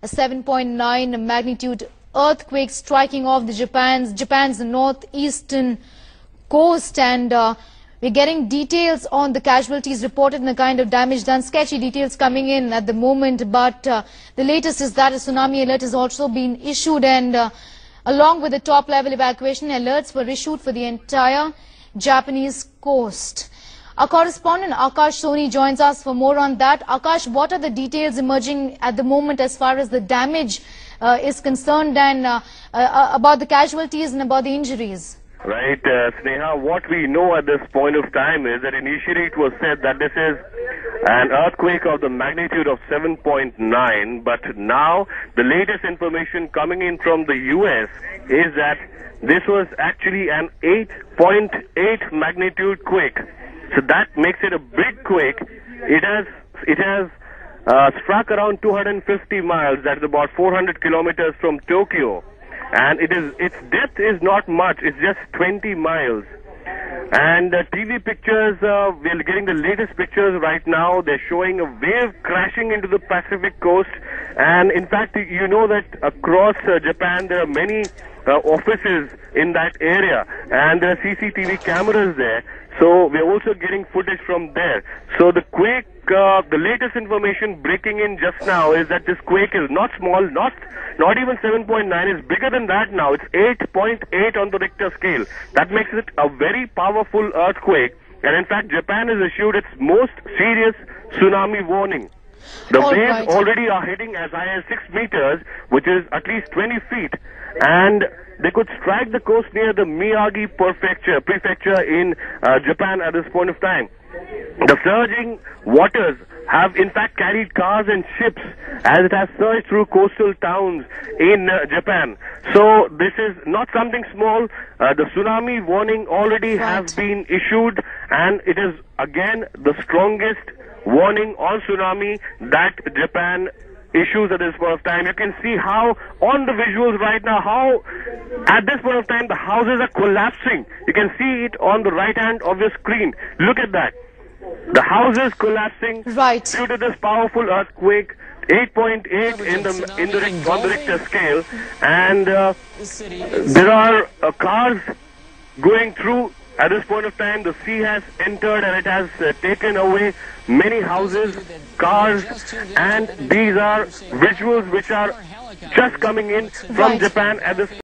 A 7.9 magnitude earthquake striking off the Japan's northeastern coast, and we're getting details on the casualties reported and the kind of damage done. Sketchy details coming in at the moment, but the latest is that a tsunami alert has also been issued, and along with the top-level evacuation alerts were issued for the entire Japanese coast. Our correspondent Akash Soni joins us for more on that. Akash, what are the details emerging at the moment as far as the damage is concerned, and about the casualties and about the injuries? Right, Sneha, what we know at this point of time is that initially it was said that this is an earthquake of the magnitude of 7.9, but now the latest information coming in from the US is that this was actually an 8.8 magnitude quake. So that makes it a big quake. It has struck around 250 miles, that's about 400 kilometers from Tokyo. And its depth is not much, it's just 20 miles. And TV pictures, we're getting the latest pictures right now. They're showing a wave crashing into the Pacific coast. And in fact, you know that across Japan, there are many offices in that area. And there are CCTV cameras there. So we're also getting footage from there. So the quake, the latest information breaking in just now is that this quake is not small, not even 7.9, it's bigger than that now. It's 8.8 on the Richter scale. That makes it a very powerful earthquake. And in fact, Japan has issued its most serious tsunami warning. The waves already are hitting as high as 6 meters, which is at least 20 feet. And they could strike the coast near the Miyagi prefecture in Japan at this point of time. The surging waters have in fact carried cars and ships as it has surged through coastal towns in Japan. So this is not something small. The tsunami warning already has been issued, and it is again the strongest warning on tsunami that Japan issues at this point of time. You can see how on the visuals right now, how at this point of time the houses are collapsing. You can see it on the right hand of your screen. Look at that. The houses collapsing due to this powerful earthquake, 8.8 on the Richter scale, and there are cars going through. At this point of time, the sea has entered and it has taken away many houses, cars, and these are visuals which are just coming in from Japan at this point.